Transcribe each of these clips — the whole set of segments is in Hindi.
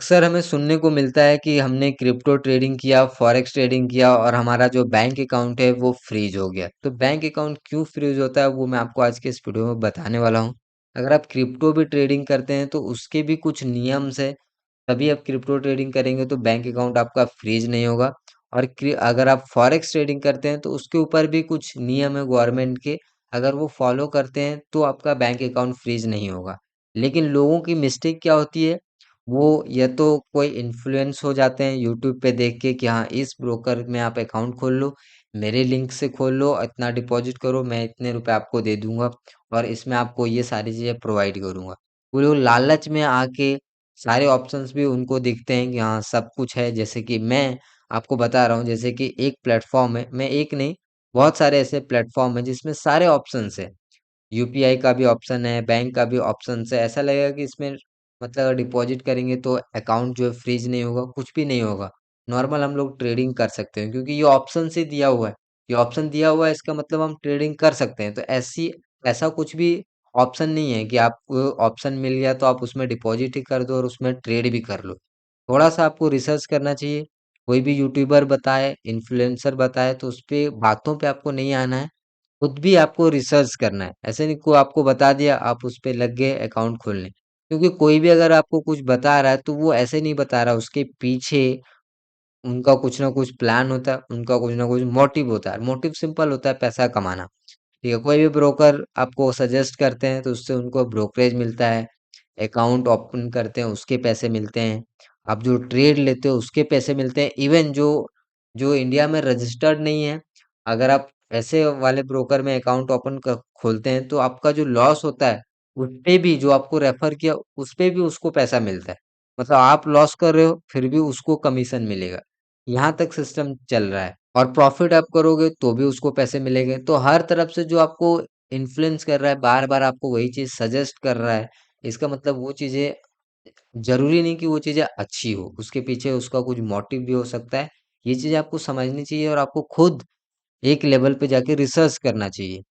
अक्सर हमें सुनने को मिलता है कि हमने क्रिप्टो ट्रेडिंग किया, फॉरेक्स ट्रेडिंग किया और हमारा जो बैंक अकाउंट है वो फ्रीज हो गया। तो बैंक अकाउंट क्यों फ्रीज होता है वो मैं आपको आज के इस वीडियो में बताने वाला हूँ। अगर आप क्रिप्टो भी ट्रेडिंग करते हैं तो उसके भी कुछ नियम्स है, तभी आप क्रिप्टो ट्रेडिंग करेंगे तो बैंक अकाउंट आपका फ्रीज नहीं होगा। और अगर आप फॉरेक्स ट्रेडिंग करते हैं तो उसके ऊपर भी कुछ नियम है गवर्नमेंट के, अगर वो फॉलो करते हैं तो आपका बैंक अकाउंट फ्रीज नहीं होगा। लेकिन लोगों की मिस्टेक क्या होती है, वो या तो कोई इन्फ्लुएंस हो जाते हैं यूट्यूब पे देख के कि हाँ इस ब्रोकर में आप अकाउंट खोल लो, मेरे लिंक से खोल लो, इतना डिपॉजिट करो, मैं इतने रुपए आपको दे दूंगा और इसमें आपको ये सारी चीजें प्रोवाइड करूंगा। वो लोग लालच में आके सारे ऑप्शंस भी उनको दिखते हैं कि हाँ सब कुछ है। जैसे कि मैं आपको बता रहा हूँ, जैसे कि एक प्लेटफॉर्म है, मैं एक नहीं बहुत सारे ऐसे प्लेटफॉर्म है जिसमें सारे ऑप्शंस है। यूपीआई का भी ऑप्शन है, बैंक का भी ऑप्शन है। ऐसा लगेगा कि इसमें मतलब अगर डिपॉजिट करेंगे तो अकाउंट जो है फ्रीज नहीं होगा, कुछ भी नहीं होगा। नॉर्मल हम लोग ट्रेडिंग कर सकते हैं क्योंकि ये ऑप्शन से दिया हुआ है। ये ऑप्शन दिया हुआ है, इसका मतलब हम ट्रेडिंग कर सकते हैं। तो ऐसी ऐसा कुछ भी ऑप्शन नहीं है कि आपको ऑप्शन मिल गया तो आप उसमें डिपॉजिट ही कर दो और उसमें ट्रेड भी कर लो। थोड़ा सा आपको रिसर्च करना चाहिए। कोई भी यूट्यूबर बताए, इन्फ्लुएंसर बताए तो उस पे बातों पे आपको नहीं आना है। खुद भी आपको रिसर्च करना है। ऐसे नहीं कोई आपको बता दिया आप उस पे लग गए अकाउंट खोलने। क्योंकि कोई भी अगर आपको कुछ बता रहा है तो वो ऐसे नहीं बता रहा, उसके पीछे उनका कुछ ना कुछ प्लान होता है, उनका कुछ ना कुछ मोटिव होता है। मोटिव सिंपल होता है, पैसा कमाना। ठीक है, कोई भी ब्रोकर आपको सजेस्ट करते हैं तो उससे उनको ब्रोकरेज मिलता है, अकाउंट ओपन करते हैं उसके पैसे मिलते हैं, आप जो ट्रेड लेते हो उसके पैसे मिलते हैं। इवन जो जो इंडिया में रजिस्टर्ड नहीं है, अगर आप ऐसे वाले ब्रोकर में अकाउंट ओपन खोलते हैं तो आपका जो लॉस होता है उस पे भी, जो आपको रेफर किया उस पे भी उसको पैसा मिलता है। मतलब आप लॉस कर रहे हो फिर भी उसको कमीशन मिलेगा। यहाँ तक सिस्टम चल रहा है। और प्रॉफिट आप करोगे तो भी उसको पैसे मिलेंगे। तो हर तरफ से जो आपको इन्फ्लुएंस कर रहा है, बार बार आपको वही चीज सजेस्ट कर रहा है, इसका मतलब वो चीजें जरूरी नहीं कि वो चीजें अच्छी हो, उसके पीछे उसका कुछ मोटिव भी हो सकता है। ये चीजें आपको समझनी चाहिए और आपको खुद एक लेवल पे जाके रिसर्च करना चाहिए।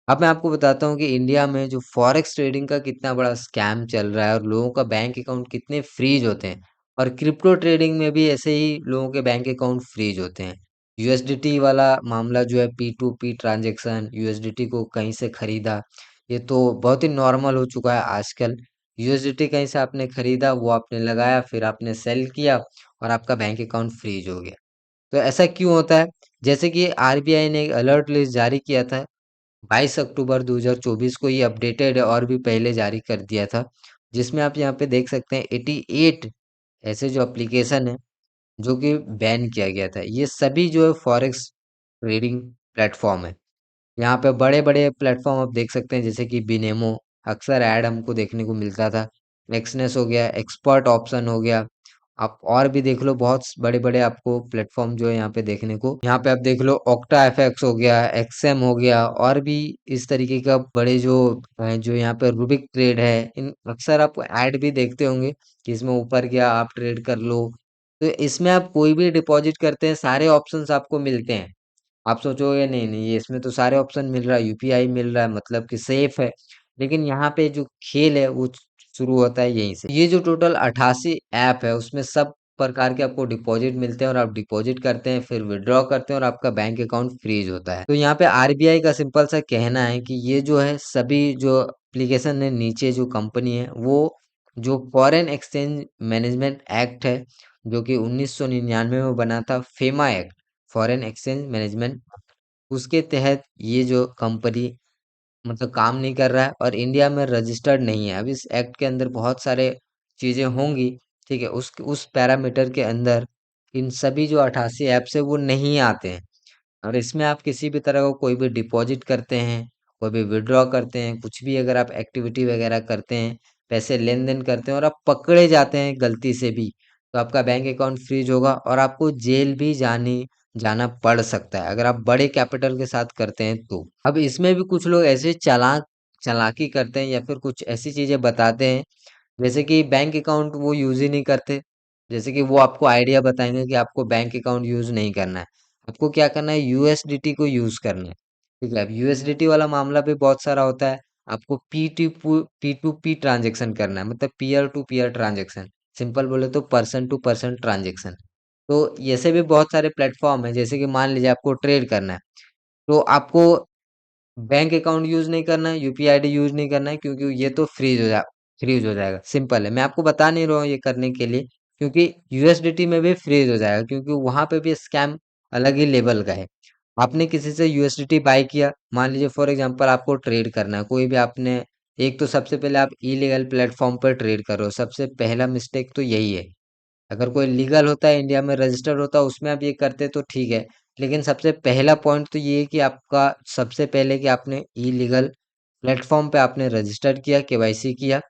अब मैं आपको बताता हूँ कि इंडिया में जो फॉरेक्स ट्रेडिंग का कितना बड़ा स्कैम चल रहा है और लोगों का बैंक अकाउंट कितने फ्रीज होते हैं। और क्रिप्टो ट्रेडिंग में भी ऐसे ही लोगों के बैंक अकाउंट फ्रीज होते हैं। यूएसडीटी वाला मामला जो है, P to P transaction, USDT को कहीं से खरीदा, ये तो बहुत ही नॉर्मल हो चुका है आजकल। यूएसडीटी कहीं से आपने खरीदा, वो आपने लगाया, फिर आपने सेल किया और आपका बैंक अकाउंट फ्रीज हो गया। तो ऐसा क्यों होता है? जैसे कि आरबीआई ने एक अलर्ट लिस्ट जारी किया था 22 अक्टूबर 2024 को, ये अपडेटेड है और भी पहले जारी कर दिया था, जिसमें आप यहाँ पे देख सकते हैं 88 ऐसे जो एप्लीकेशन है जो कि बैन किया गया था। ये सभी जो है फॉरेक्स ट्रेडिंग प्लेटफॉर्म है। यहाँ पे बड़े बड़े प्लेटफॉर्म आप देख सकते हैं जैसे कि बिनेमो, अक्सर ऐड हमको देखने को मिलता था। एक्सनेस हो गया, एक्सपर्ट ऑप्शन हो गया, आप और भी देख लो बहुत बड़े बड़े आपको प्लेटफॉर्म जो है यहाँ पे देखने को। यहाँ पे आप देख लो ऑक्टा एफएक्स हो गया, एक्सएम हो गया, और भी इस तरीके का बड़े जो यहाँ पे रूबिक ट्रेड है, इन अक्सर आप ऐड भी देखते होंगे कि इसमें ऊपर गया आप ट्रेड कर लो। तो इसमें आप कोई भी डिपॉजिट करते हैं सारे ऑप्शंस आपको मिलते हैं। आप सोचोगे नहीं नहीं ये इसमें तो सारे ऑप्शन मिल रहा है, यूपीआई मिल रहा है, मतलब कि सेफ है। लेकिन यहाँ पे जो खेल है वो शुरू होता है यहीं से। ये जो टोटल 88 ऐप है उसमें सब प्रकार के आपको डिपॉजिट मिलते हैं और आप डिपॉजिट करते हैं, फिर विड्रॉ करते हैं और आपका बैंक अकाउंट फ्रीज होता है। तो यहाँ पे आरबीआई का सिंपल सा कहना है कि ये जो है सभी जो एप्लीकेशन है, नीचे जो कंपनी है वो जो फॉरेन एक्सचेंज मैनेजमेंट एक्ट है जो कि 1999 में बना था, FEMA act, foreign exchange management, उसके तहत ये जो कंपनी मतलब काम नहीं कर रहा है और इंडिया में रजिस्टर्ड नहीं है। अब इस एक्ट के अंदर बहुत सारे चीजें होंगी, ठीक है, उस पैरामीटर के अंदर इन सभी जो 88 ऐप्स है वो नहीं आते हैं। और इसमें आप किसी भी तरह का कोई भी डिपॉजिट करते हैं, कोई भी विड्रॉ करते हैं, कुछ भी अगर आप एक्टिविटी वगैरह करते हैं, पैसे लेन देन करते हैं और आप पकड़े जाते हैं गलती से भी, तो आपका बैंक अकाउंट फ्रीज होगा और आपको जेल भी जाना पड़ सकता है अगर आप बड़े कैपिटल के साथ करते हैं तो। अब इसमें भी कुछ लोग ऐसे चालाकी करते हैं या फिर कुछ ऐसी चीजें बताते हैं, जैसे कि बैंक अकाउंट वो यूज ही नहीं करते। जैसे कि वो आपको आइडिया बताएंगे कि आपको बैंक अकाउंट यूज नहीं करना है, आपको क्या करना है, यूएसडीटी को यूज करना है। ठीक है, अब यूएसडीटी वाला मामला भी बहुत सारा होता है। आपको पी टू पी ट्रांजेक्शन करना है, मतलब peer to peer transaction. Simple बोले तो पर्सन टू पर्सन ट्रांजेक्शन। तो ऐसे भी बहुत सारे प्लेटफॉर्म है, जैसे कि मान लीजिए आपको ट्रेड करना है, तो आपको बैंक अकाउंट यूज नहीं करना है, यूपीआई आईडी यूज नहीं करना है, क्योंकि ये तो फ्रीज हो जाएगा। सिंपल है, मैं आपको बता नहीं रहा हूँ ये करने के लिए, क्योंकि यूएसडीटी में भी फ्रीज हो जाएगा, क्योंकि वहां पे भी स्कैम अलग ही लेवल का है। आपने किसी से यूएसडीटी बाय किया, मान लीजिए फॉर एग्जांपल आपको ट्रेड करना है कोई भी, आपने एक तो सबसे पहले आप इलीगल प्लेटफॉर्म पर ट्रेड करो, सबसे पहला मिस्टेक तो यही है। अगर कोई लीगल होता है, इंडिया में रजिस्टर्ड होता है, उसमें आप ये करते तो ठीक है, लेकिन सबसे पहला पॉइंट तो ये है कि आपका सबसे पहले कि आपने इलीगल प्लेटफॉर्म पे आपने रजिस्टर किया, केवाईसी किया,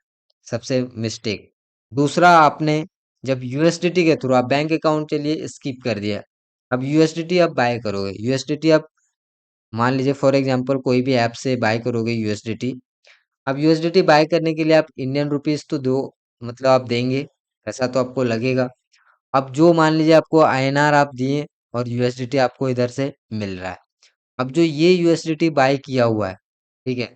सबसे मिस्टेक। दूसरा, आपने जब यूएसडीटी के थ्रू आप बैंक अकाउंट के लिए स्किप कर दिया, अब यूएसडीटी आप बाय करोगे, यूएसडीटी आप मान लीजिए फॉर एग्जांपल कोई भी ऐप से बाय करोगे यूएसडीटी। अब यूएसडीटी बाय करने के लिए आप इंडियन रुपीस तो दो, मतलब आप देंगे, पैसा तो आपको लगेगा। अब जो मान लीजिए आपको आईएनआर आप दिए और यूएसडीटी आपको इधर से मिल रहा है। अब जो ये यूएसडीटी बाय किया हुआ है, ठीक है,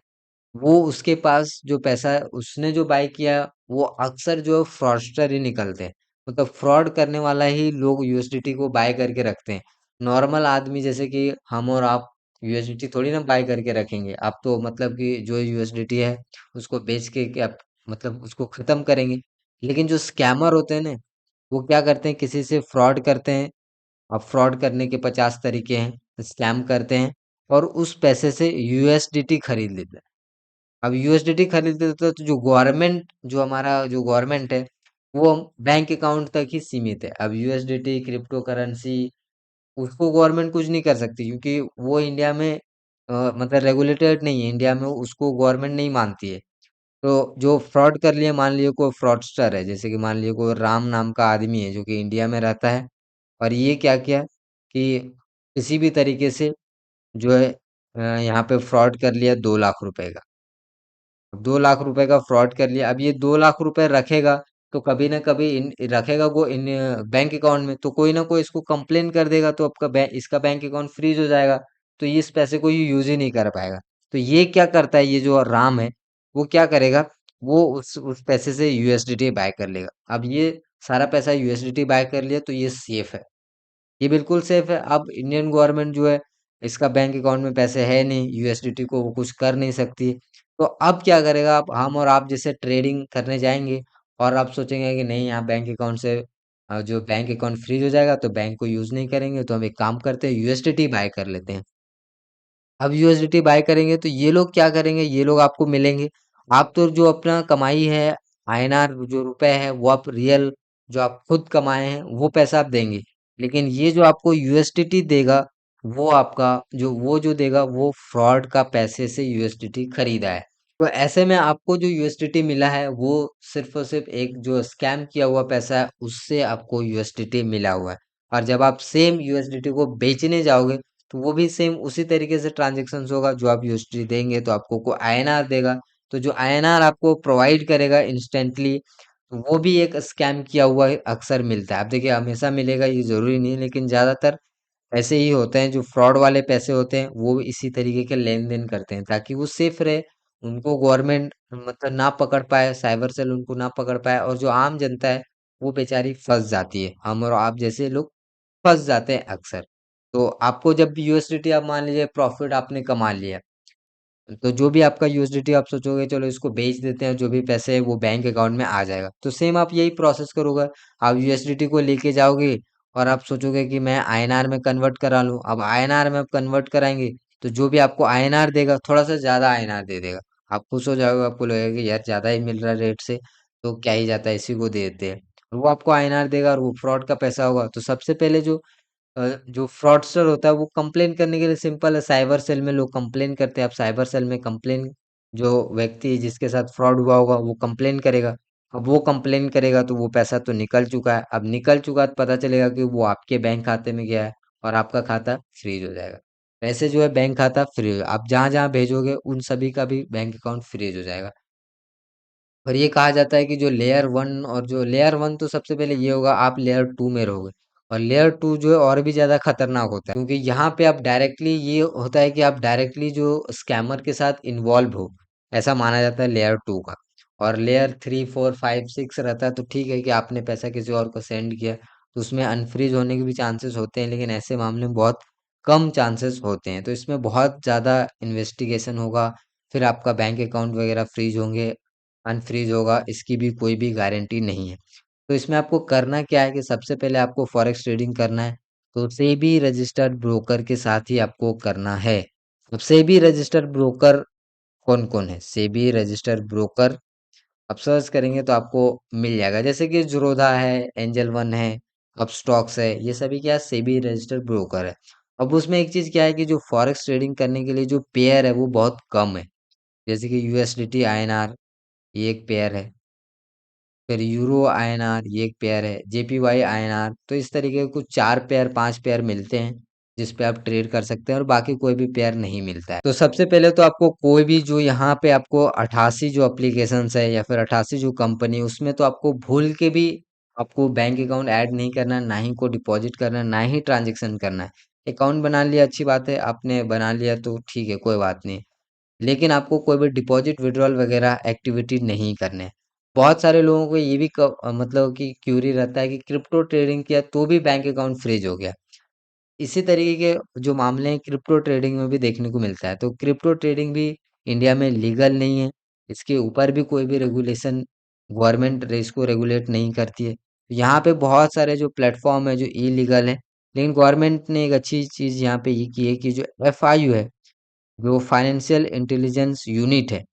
वो उसके पास जो पैसा है उसने जो बाय किया, वो अक्सर जो फ्रॉडस्टर ही निकलते हैं, मतलब फ्रॉड करने वाला ही लोग यूएसडीटी को बाय करके रखते हैं। नॉर्मल आदमी जैसे कि हम और आप यूएसडीटी थोड़ी ना बाय करके रखेंगे, आप तो मतलब कि जो यूएसडीटी है उसको बेच के क्या, मतलब उसको खत्म करेंगे। लेकिन जो स्कैमर होते हैं ना, वो क्या करते हैं, किसी से फ्रॉड करते हैं। अब फ्रॉड करने के 50 तरीके हैं, स्कैम करते हैं और उस पैसे से यूएसडीटी खरीद लेते हैं। अब यूएसडीटी खरीदते हैं तो जो गवर्नमेंट, जो हमारा जो गवर्नमेंट है, वो बैंक अकाउंट तक ही सीमित है। अब यूएसडीटी क्रिप्टो करेंसी, उसको गवर्नमेंट कुछ नहीं कर सकती, क्योंकि वो इंडिया में मतलब रेगुलेटेड नहीं है, इंडिया में उसको गवर्नमेंट नहीं मानती है। तो जो फ्रॉड कर लिया, मान लीजिए कोई फ्रॉडस्टर है, जैसे कि मान लीजिए कोई राम नाम का आदमी है जो कि इंडिया में रहता है, और ये क्या किया कि किसी भी तरीके से जो है यहाँ पे फ्रॉड कर लिया 2 लाख रुपए का। 2 लाख रुपए का फ्रॉड कर लिया, अब ये 2 लाख रुपए रखेगा, तो कभी ना कभी इन रखेगा वो इन बैंक अकाउंट में, तो कोई ना कोई इसको कंप्लेन कर देगा, तो आपका बैंक, इसका बैंक अकाउंट फ्रीज हो जाएगा, तो ये इस पैसे को ये यूज ही नहीं कर पाएगा। तो ये क्या करता है, ये जो राम है, वो क्या करेगा, वो उस पैसे से यूएसडीटी बाय कर लेगा। अब ये सारा पैसा यूएसडीटी बाय कर लिया, तो ये सेफ है, ये बिल्कुल सेफ है। अब इंडियन गवर्नमेंट जो है, इसका बैंक अकाउंट में पैसे है नहीं, यूएसडीटी को वो कुछ कर नहीं सकती। तो अब क्या करेगा, अब हम और आप जैसे ट्रेडिंग करने जाएंगे, और आप सोचेंगे कि नहीं, यहाँ बैंक अकाउंट से जो बैंक अकाउंट फ्रीज हो जाएगा, तो बैंक को यूज नहीं करेंगे, तो हम एक काम करते हैं, यूएसडीटी बाय कर लेते हैं। अब यूएसडीटी बाय करेंगे तो ये लोग क्या करेंगे, ये लोग आपको मिलेंगे। आप तो जो अपना कमाई है, आईएनआर जो रुपए है, वो आप रियल जो आप खुद कमाए हैं वो पैसा आप देंगे। लेकिन ये जो आपको यूएसडीटी देगा, वो आपका जो वो जो देगा, वो फ्रॉड का पैसे से यूएसडीटी खरीदा है। तो ऐसे में आपको जो यूएसडीटी मिला है, वो सिर्फ और सिर्फ एक जो स्कैम किया हुआ पैसा है, उससे आपको यूएसडीटी मिला हुआ है। और जब आप सेम यूएसडीटी को बेचने जाओगे, तो वो भी सेम उसी तरीके से ट्रांजेक्शन होगा, जो आप यूएसडी देंगे तो आपको को आईएनआर देगा। तो जो आईएनआर आपको प्रोवाइड करेगा इंस्टेंटली, तो वो भी एक स्कैम किया हुआ अक्सर मिलता है। आप देखिए, हमेशा मिलेगा ये जरूरी नहीं है, लेकिन ज्यादातर ऐसे ही होते हैं। जो फ्रॉड वाले पैसे होते हैं, वो भी इसी तरीके के लेन देन करते हैं, ताकि वो सेफ रहे, उनको गवर्नमेंट मतलब ना पकड़ पाए, साइबर सेल उनको ना पकड़ पाए, और जो आम जनता है वो बेचारी फंस जाती है, हम और आप जैसे लोग फंस जाते हैं अक्सर। तो आपको जब भी यूएसडीटी, आप मान लीजिए प्रॉफिट आपने कमा लिया, तो जो भी आपका यूएसडीटी आप सोचोगे चलो इसको बेच देते हैं, जो भी पैसे है वो बैंक अकाउंट में आ जाएगा, तो सेम आप यही प्रोसेस करोगे। आप यूएसडीटी को लेके जाओगे और आप सोचोगे कि मैं आईएनआर में कन्वर्ट करा लूं। अब आईएनआर में आप कन्वर्ट कराएंगे, तो जो भी आपको आईएनआर देगा, थोड़ा सा ज्यादा आईएनआर दे देगा। आप खुश हो जाओगे, आपको लगेगा कि यार ज्यादा ही मिल रहा है रेट से, तो क्या ही जाता है, इसी को दे देते हैं। और वो आपको आईएनआर देगा, और वो फ्रॉड का पैसा होगा। तो सबसे पहले जो फ्रॉडस्टर होता है, वो कंप्लेन करने के लिए सिंपल है, साइबर सेल में लोग कंप्लेन करते हैं। आप साइबर सेल में कंप्लेन, जो व्यक्ति जिसके साथ फ्रॉड हुआ होगा वो कंप्लेन करेगा। अब वो कंप्लेन करेगा, तो वो पैसा तो निकल चुका है, अब निकल चुका है तो पता चलेगा कि वो आपके बैंक खाते में गया है, और आपका खाता फ्रीज हो जाएगा। ऐसे जो है बैंक खाता फ्री, आप जहां जहां भेजोगे उन सभी का भी बैंक अकाउंट फ्रीज हो जाएगा। और ये कहा जाता है कि जो लेयर वन, और जो लेयर वन तो सबसे पहले ये होगा, आप लेयर टू में रहोगे। और लेयर टू जो है और भी ज्यादा खतरनाक होता है, क्योंकि यहाँ पे आप डायरेक्टली, ये होता है कि आप डायरेक्टली जो स्कैमर के साथ इन्वॉल्व हो, ऐसा माना जाता है लेयर टू का। और लेयर 3 4 5 6 रहता है तो ठीक है कि आपने पैसा किसी और को सेंड किया तो उसमें अनफ्रीज होने के भी चांसेस होते हैं, लेकिन ऐसे मामले में बहुत कम चांसेस होते हैं। तो इसमें बहुत ज़्यादा इन्वेस्टिगेशन होगा, फिर आपका बैंक अकाउंट वगैरह फ्रीज होंगे, अनफ्रीज होगा, इसकी भी कोई भी गारंटी नहीं है। तो इसमें आपको करना क्या है कि सबसे पहले आपको फॉरेक्स ट्रेडिंग करना है, तो सेबी रजिस्टर्ड ब्रोकर के साथ ही आपको करना है। अब सेबी रजिस्टर्ड ब्रोकर कौन कौन है? सेबी रजिस्टर्ड ब्रोकर आप सर्च करेंगे तो आपको मिल जाएगा, जैसे कि ज़ीरोधा है, एंजल वन है, अपस्टॉक्स है, ये सभी क्या सेबी रजिस्टर्ड ब्रोकर है। अब उसमें एक चीज़ क्या है कि जो फॉरेक्स ट्रेडिंग करने के लिए जो पेयर है वो बहुत कम है, जैसे कि यूएसडीटी आईएनआर ये एक पेयर है, फिर यूरो आईएनआर ये एक पेयर है, जेपीवाई आईएनआर, तो इस तरीके के कुछ 4 पेयर 5 पेयर मिलते हैं जिस पे आप ट्रेड कर सकते हैं और बाकी कोई भी पेयर नहीं मिलता है। तो सबसे पहले तो आपको कोई भी जो यहाँ पे आपको 88 जो एप्लीकेशंस है या फिर 88 जो कंपनी, उसमें तो आपको भूल के भी आपको बैंक अकाउंट ऐड नहीं करना है, ना ही को डिपॉजिट करना है, ना ही ट्रांजेक्शन करना है। अकाउंट बना लिया अच्छी बात है, आपने बना लिया तो ठीक है, कोई बात नहीं, लेकिन आपको कोई भी डिपॉजिट विड्रॉल वगैरह एक्टिविटी नहीं करने हैं। बहुत सारे लोगों को ये भी मतलब कि क्यूरी रहता है कि क्रिप्टो ट्रेडिंग किया तो भी बैंक अकाउंट फ्रीज हो गया। इसी तरीके के जो मामले हैं क्रिप्टो ट्रेडिंग में भी देखने को मिलता है। तो क्रिप्टो ट्रेडिंग भी इंडिया में लीगल नहीं है, इसके ऊपर भी कोई भी रेगुलेशन गवर्नमेंट इसको रेगुलेट नहीं करती है। यहाँ पे बहुत सारे जो प्लेटफॉर्म है जो इलीगल है, लेकिन गवर्नमेंट ने एक अच्छी चीज़ यहाँ पे ये की है कि जो एफआईयू है, जो फाइनेंशियल इंटेलिजेंस यूनिट है,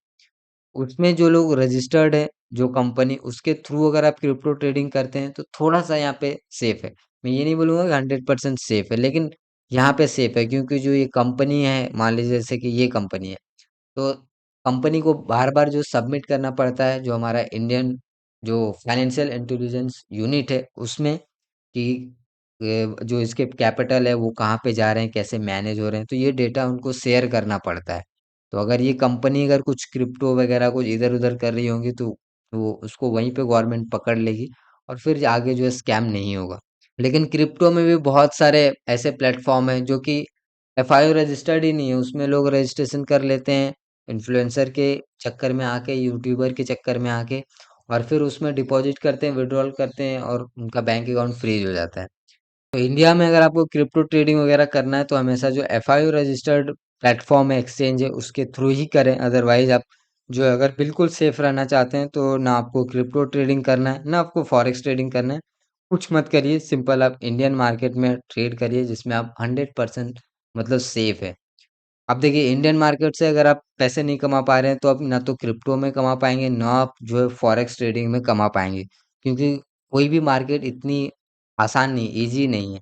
उसमें जो लोग रजिस्टर्ड है, जो कंपनी उसके थ्रू अगर आप क्रिप्टो ट्रेडिंग करते हैं तो थोड़ा सा यहाँ पे सेफ है। मैं ये नहीं बोलूँगा कि 100% सेफ है, लेकिन यहाँ पे सेफ है क्योंकि जो ये कंपनी है, मान लीजिए जैसे कि ये कंपनी है, तो कंपनी को बार बार जो सबमिट करना पड़ता है जो हमारा इंडियन जो फाइनेंशियल इंटेलिजेंस यूनिट है उसमें, कि जो इसके कैपिटल है वो कहाँ पे जा रहे हैं, कैसे मैनेज हो रहे हैं, तो ये डेटा उनको शेयर करना पड़ता है। तो अगर ये कंपनी अगर कुछ क्रिप्टो वगैरह कुछ इधर उधर कर रही होंगी तो उसको वहीं पे गवर्नमेंट पकड़ लेगी और फिर आगे जो है स्कैम नहीं होगा। लेकिन क्रिप्टो में भी बहुत सारे ऐसे प्लेटफॉर्म हैं जो कि एफआईओ रजिस्टर्ड ही नहीं है, उसमें लोग रजिस्ट्रेशन कर लेते हैं इन्फ्लुएंसर के चक्कर में आके, यूट्यूबर के चक्कर में आके, और फिर उसमें डिपॉजिट करते हैं, विड्रॉल करते हैं और उनका बैंक अकाउंट फ्रीज हो जाता है। तो इंडिया में अगर आपको क्रिप्टो ट्रेडिंग वगैरह करना है तो हमेशा जो एफआईओ रजिस्टर्ड प्लेटफॉर्म है, एक्सचेंज है, उसके थ्रू ही करें। अदरवाइज आप जो है अगर बिल्कुल सेफ रहना चाहते हैं तो ना आपको क्रिप्टो ट्रेडिंग करना है, ना आपको फॉरेक्स ट्रेडिंग करना है, कुछ मत करिए। सिंपल आप इंडियन मार्केट में ट्रेड करिए जिसमें आप 100% मतलब सेफ है। अब देखिए इंडियन मार्केट से अगर आप पैसे नहीं कमा पा रहे हैं तो आप ना तो क्रिप्टो में कमा पाएंगे, ना आप जो है फॉरेक्स ट्रेडिंग में कमा पाएंगे, क्योंकि कोई भी मार्केट इतनी आसान नहीं, इजी नहीं है।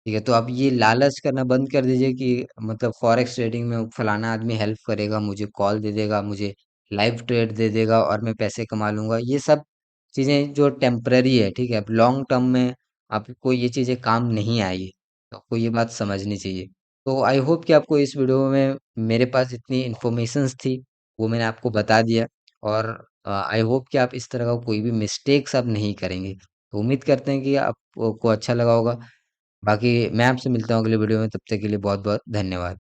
ठीक है, तो आप ये लालच करना बंद कर दीजिए कि मतलब फॉरेक्स ट्रेडिंग में फलाना आदमी हेल्प करेगा, मुझे कॉल दे देगा, मुझे लाइव ट्रेड दे देगा और मैं पैसे कमा लूंगा। ये सब चीज़ें जो टेम्पररी है, ठीक है, लॉन्ग टर्म में आपको ये चीज़ें काम नहीं आएगी, तो आपको ये बात समझनी चाहिए। तो आई होप कि आपको इस वीडियो में मेरे पास जितनी इन्फॉर्मेशंस थी वो मैंने आपको बता दिया, और आई होप कि आप इस तरह का कोई भी मिस्टेक्स आप नहीं करेंगे। तो उम्मीद करते हैं कि आपको अच्छा लगा होगा। बाकी मैं आपसे मिलता हूँ अगले वीडियो में, तब तक के लिए बहुत बहुत धन्यवाद।